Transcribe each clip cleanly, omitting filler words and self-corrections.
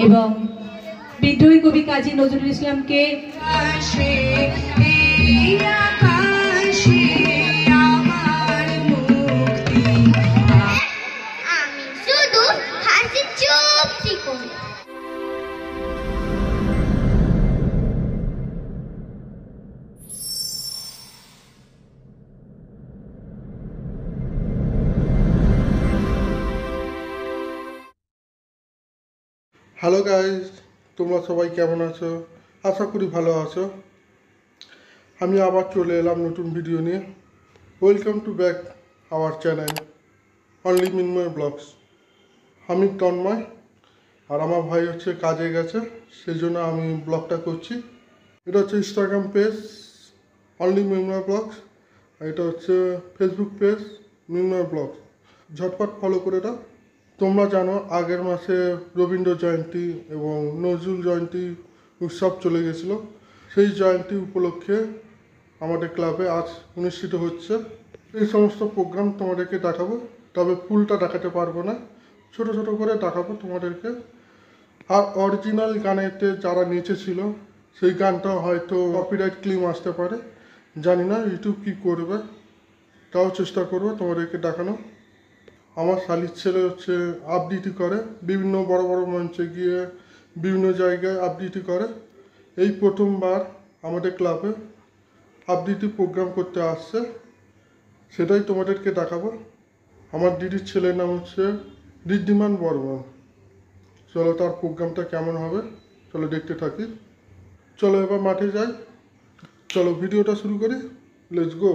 এবং বিদ্রোহী কবি কাজী নজরুল ইসলামকে হ্যালো গাইজ, তোমরা সবাই কেমন আছো? আশা করি ভালো আছো। আমি আবার চলে এলাম নতুন ভিডিও নিয়ে। Welcome to back our channel only Minmoy blogs. আমি তন্ময়, আর আমার ভাই হচ্ছে কাজে গেছে, সেই জন্য আমি ব্লগটা করছি। এটা হচ্ছে Instagram page only Minmoy blogs, আর এটা হচ্ছে ফেসবুক পেজ মিনময় ব্লগস। ঝটপট ফলো করে দাও। তোমরা জানো আগের মাসে রবীন্দ্র জয়ন্তী এবং নজরুল জয়ন্তী উৎসব চলে গেছিলো। সেই জয়ন্তী উপলক্ষে আমাদের ক্লাবে আজ অনুষ্ঠিত হচ্ছে। এই সমস্ত প্রোগ্রাম তোমাদেরকে দেখাবো, তবে ফুলটা দেখাতে পারবো না, ছোট ছোট করে দেখাবো তোমাদেরকে। আর অরিজিনাল গানেতে যারা নেচেছিল সেই গানটা হয়তো কপিরাইট ক্লেম আসতে পারে, জানি না ইউটিউব কী করবে, তাও চেষ্টা করবো তোমাদেরকে দেখানো। আমার শালির ছেলে হচ্ছে আবৃত্তি করে, বিভিন্ন বড় বড় মঞ্চে গিয়ে বিভিন্ন জায়গায় আবৃত্তি করে। এই প্রথমবার আমাদের ক্লাবে আবৃত্তি প্রোগ্রাম করতে আসছে, সেটাই তোমাদেরকে দেখাবো। আমার দিদির ছেলের নাম হচ্ছে ঋদ্ধিমান বর্মন। চলো তার প্রোগ্রামটা কেমন হবে চলো দেখতে থাকি। চলো এবার মাঠে যাই, চলো ভিডিওটা শুরু করি, লেটস গো।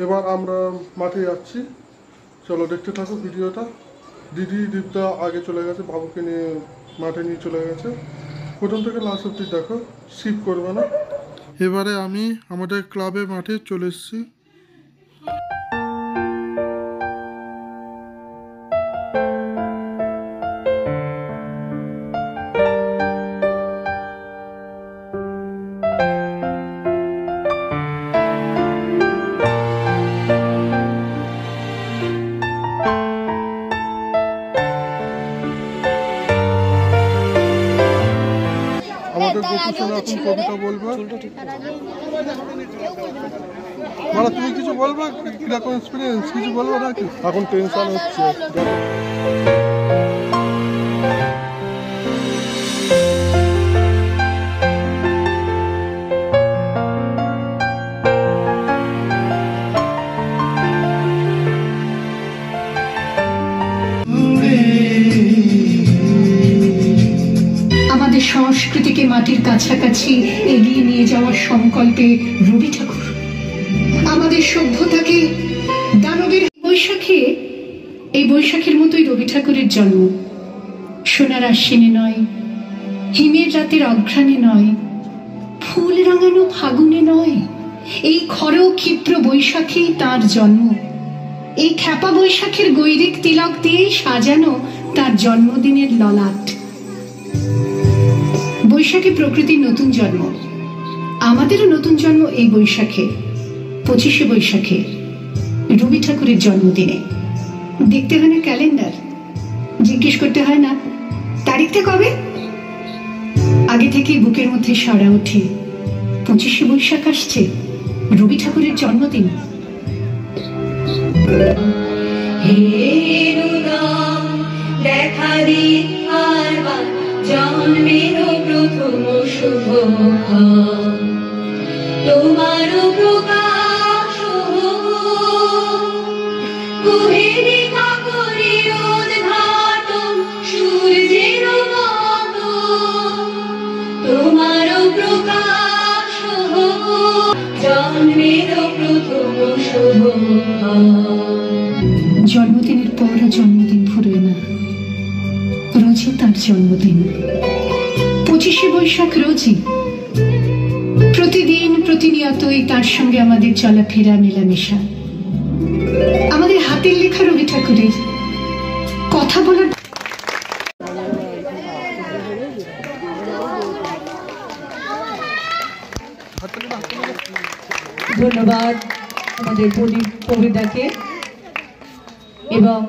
এবার আমরা মাঠে যাচ্ছি, চলো দেখতে থাকো ভিডিওটা। দিদি দীপটা আগে চলে গেছে, বাবুকে নিয়ে মাঠে নিয়ে চলে গেছে। প্রথম থেকে লাস্ট অব্দি দেখো, স্কিপ করবে না। এবারে আমি আমাদের ক্লাবের মাঠে চলে এসেছি। আমাদের গোপুসোনা এখন কবিতা বলবে। মানে তুমি কিছু বলবে, কিরকম এক্সপিরিয়েন্স কিছু বলবে নাকি? এখন টেনশন হচ্ছে। আমাদের সংস্কৃতিকে মাটির কাছাকাছি এগিয়ে নিয়ে যাওয়ার সংকল্পে রবি ঠাকুর, আমাদের সভ্যতাকে দানবের বৈশাখে, এই বৈশাখের মতোই রবি ঠাকুরের জন্ম। সোনার আশ্বিনে নয়, হিমের রাতের অঘ্রাণে নয়, ফুল রাঙানো ফাগুনে নয়, এই খর ক্ষিপ্র বৈশাখেই তার জন্ম। এই খ্যাপা বৈশাখের গৈরিক তিলক দিয়েই সাজানো তার জন্মদিনের ললাট। বৈশাখে প্রকৃতির নতুন জন্ম, আমাদেরও নতুন জন্ম এই বৈশাখে, 25শে বৈশাখে, রবি ঠাকুরের জন্মদিনে। দেখতে হয় না ক্যালেন্ডার, জিজ্ঞেস করতে হয় না তারিখটা কবে, আগে থেকেই বুকের মধ্যে সাড়া ওঠে 25শে বৈশাখ আসছে, রবি ঠাকুরের জন্মদিন। দেখা দিন জন্মের প্রথম শুভক্ষণ, তোমার প্রকাশ কুহেরি কাকরের উদ্ঘাটন সূর্যের মতো, তোমার প্রকাশ জন্মের প্রথম শুভক্ষণ। জন্মদিনের পর জন্মদিন ফুরোয় না, রোজই তার জন্মদিন। 25শে বৈশাখ রোজই, প্রতিদিন প্রতিনিয়তই তার সঙ্গে আমাদের চলাফেরা মেলামেশা। আমাদের হাতের লেখা রবি ঠাকুরের কথা বলার। ধন্যবাদ আমাদের কবিতাকে এবং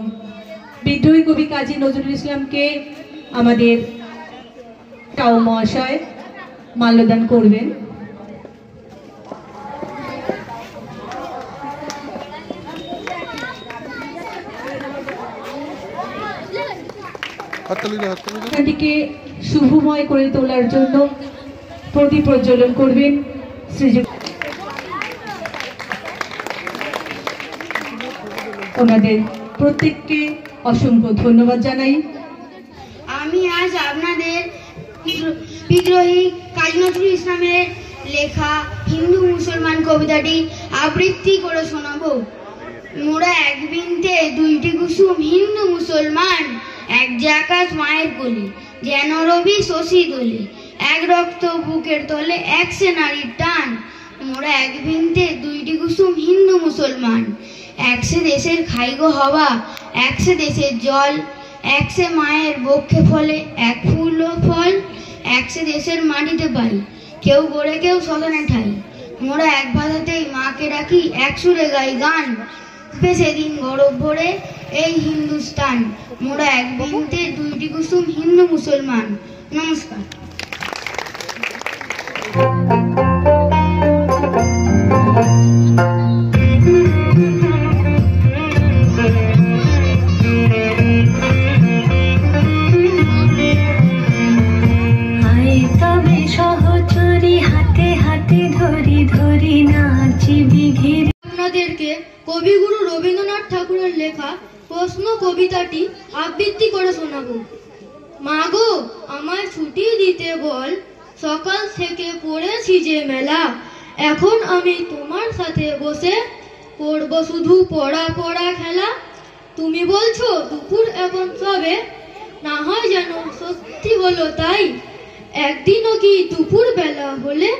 বিদ্রোহী কবি কাজী নজরুল ইসলামকে আমাদের টাও মহাশয় মাল্যদান করবেন। এদিকে শুভময় করে তোলার জন্য প্রদীপ প্রজ্বলন করবেন শ্রীযুক্ত। ওনাদের প্রত্যেককে অসংখ্য ধন্যবাদ জানাই। আমি আজ আপনাদের বিদ্রোহী কাজী নজরুল ইসলামের লেখা হিন্দু মুসলমান কবিতাটি আবৃত্তি করে শোনাবো। মোরা এক বিনতে দুইটি কুসুম হিন্দু মুসলমান, এক যে আকাশ মায়ের কোলে, যেন রবি শশী দোলে, এক রক্ত বুকের তলে এক সে নারীর টান। মোরা এক বিনতে দুইটি কুসুম হিন্দু মুসলমান, এক সে দেশের খাইগো হওয়া, এক সে দেশের জল, এক সে মায়ের বক্ষে ফলে এক ফুল ও ফল, এক সে দেশের মাটিতে পারি, কেউ গড়ে কেউ শ্মশানে ঠাই। মোরা এক ভাষাতেই মাকে ডাকি, এক সুরে গাই গান, সেদিন গৌরব ভরে এই হিন্দুস্তান। মোরা এক বিনতে দুইটি কুসুম হিন্দু মুসলমান। নমস্কার। আপনাদেরকে কবিগুরু রবীন্দ্রনাথ ঠাকুরের লেখা প্রশ্ন কবিতাটি আবৃত্তি করে শোনাবো। মাগো আমায় ছুটি দিতে বল, সকাল থেকে পড়েছি যে মেলা, এখন আমি তোমার সাথে বসে করব শুধু পড়া পড়া খেলা। তুমি বলছো দুপুর এখন সবে, না হয় যেন সত্যি হলো তাই, একদিনও কি দুপুর বেলা হলে,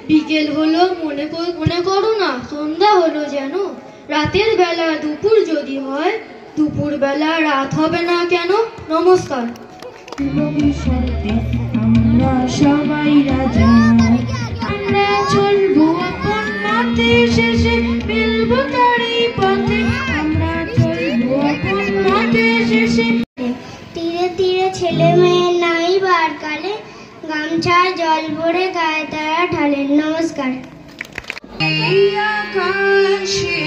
বিকেল হলো মনে করো না, সন্ধ্যা হলো যেন, রাতের বেলা দুপুর যদি হয়, দুপুর বেলা রাত হবে না কেন? নমস্কার। আমরা সবাই রাজা, আমরা চলবো আপন মতে, শেষে মিলবো তারই পথে, আমরা চলবো আপন মতে শেষে। তীরে তীরে ছেলে মেয়ে নাই বার কালে, গামছা জল ভরে গায়ে তারা ঢালেন। নমস্কার। এই আকাশে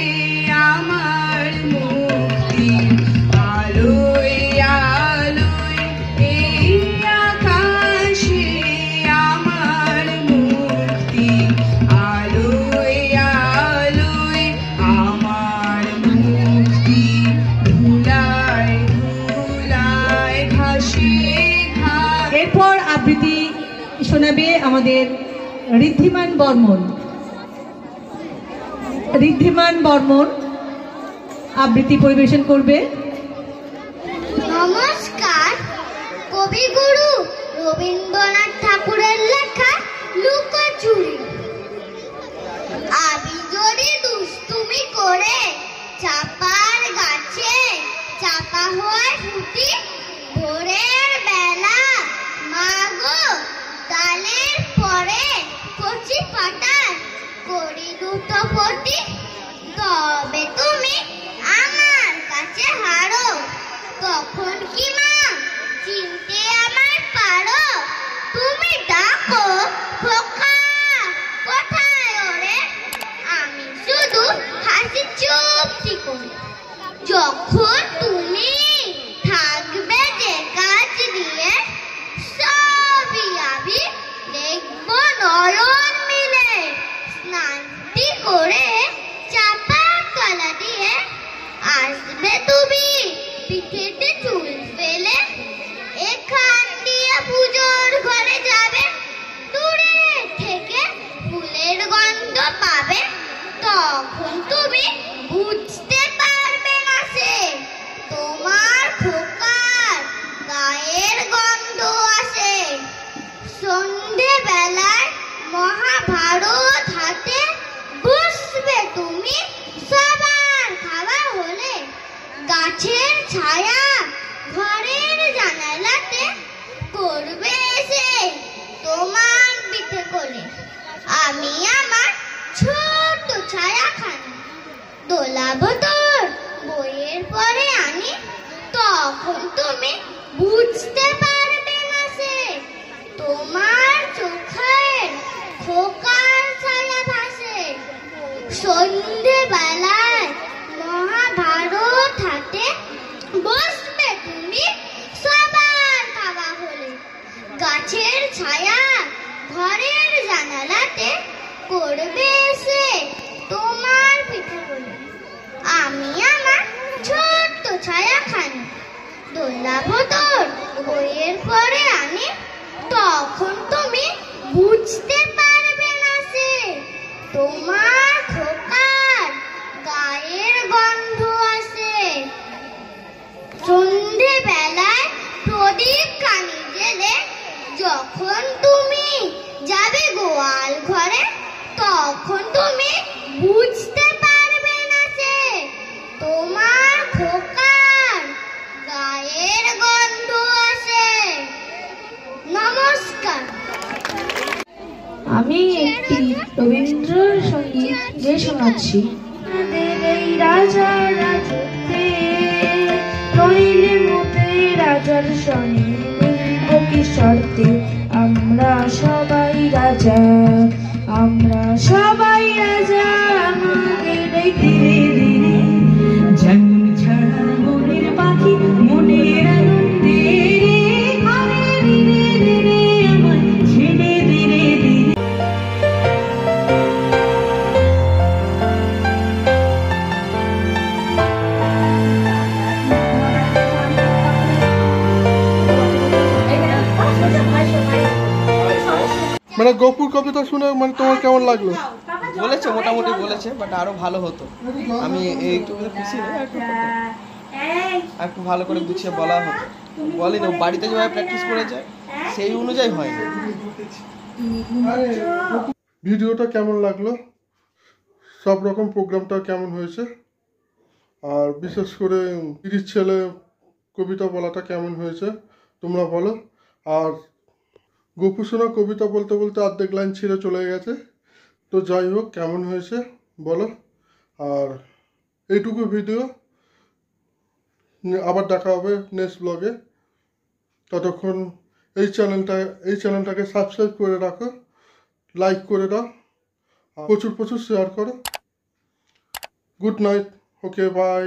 আমার মুক্তি, আলোয় আলোয় এই আকাশে আমার মুক্তি, আলোয় আলোয় আমার মুক্তি, ধুলায় ধুলায় ঘাসে ঘাস। এরপর আবৃত্তি শোনাবে আমাদের ঋদ্ধিমান বর্মন। ঋদ্ধিমান বর্মন আবৃত্তি পরিবেশন করবে। নমস্কার। কবিগুরু রবীন্দ্রনাথ ঠাকুরের লেখা লুকোচুরি। আমি যদি দুষ্টুমি করে চাপার গাছে চাপা হয় ফুটি, ভোরের বেলা মাগো ডালের পরে কচি পাতার করি দুটো পটি, তবে তুমি আমার কাছে হারো, তখন কি মা চিনতে আমার পারো? তুমি ডাকো খোকা কোথায় ওরে, আমি শুধু হাসি চুপটি করে। যখন তুমি থাকবে যে কাজ নিয়ে, সবই আমি দেখব নয়ন মিলে। স্নানটি করে চাপার তলা দিয়ে আসবে তুমি পিঠেতে চুল ফেলে, এখান দিয়ে পুজোর ঘরে যাবে, দূরে থেকে ফুলের গন্ধ পাবে, তখন তুমি বুঝতে পারবে না সে তোমার খোকার গায়ের গন্ধ আসে। সন্ধে বেলায় মহাভারত হাতে বসবে তুমি, সবার খাওয়া হলে গাছের ছায়া ঘরের জানালাতে করবে এসে তোমার পিঠে কোলে। আমি আমার ছোট ছায়াখানা দোলাবো তোর বইয়ের পরে আনি, তখন তুমি বুঝতে পারবে না সে তোমার করবে এসে তোমার পিঠে বলে আমি আমার ছোট্ট ছায়াখানি দোলাবো তোর বইয়ের পরে আনি তখন তুমি বুঝতে পারবে না সে তোমার খোকার গায়ের গন্ধ আসে সন্ধে বেলায় প্রদীপ খানি জেলে যখন তুমি যাবে গোয়াল ঘরে তখন তুমি বুঝতে পারবে না যে তোমার খোকার গায়ের গন্ধ আসে। নমস্কার। আমি একটি রবীন্দ্রসঙ্গীত গেয়ে শোনাচ্ছি। এই রাজা রাজত্বে নইলে মোতে রাজার সনে কি শর্তে আমরা সবাই রাজা আমাদের ধীরে ধীরে যেমন ছাড়া মনের পাখি মনের আনন্দে আরে ধীরে ধীরে আমার ছেড়ে ধীরে ধীরে মানে গপুর কবিতা শুনে মানে তোমার কেমন লাগলো? বলেছে মোটামুটি বলেছে, বাট আরো ভালো হতো। আমি একটু খুশি নই, একটু ভালো করে গুছিয়ে বলা হতো। বলিনি, বাড়িতে যেভাবে প্র্যাকটিস করেছে সেই অনুযায়ী হয়নি। ভিডিওটা কেমন লাগলো, সব রকম প্রোগ্রামটা কেমন হয়েছে, আর বিশেষ করে তিরিশ ছেলে কবিতা বলাটা কেমন হয়েছে তোমরা বলো। আর গপু সোনা কবিতা বলতে বলতে অর্ধেক লাইন ছিঁড়ে চলে গেছে, তো যাই হোক কেমন হয়েছে বলো। আর এইটুকু ভিডিও, আবার দেখা হবে নেক্সট ব্লগে। ততক্ষণ এই চ্যানেলটাকে সাবস্ক্রাইব করে রাখো, লাইক করে দাও, প্রচুর শেয়ার করো। Good night, okay bye.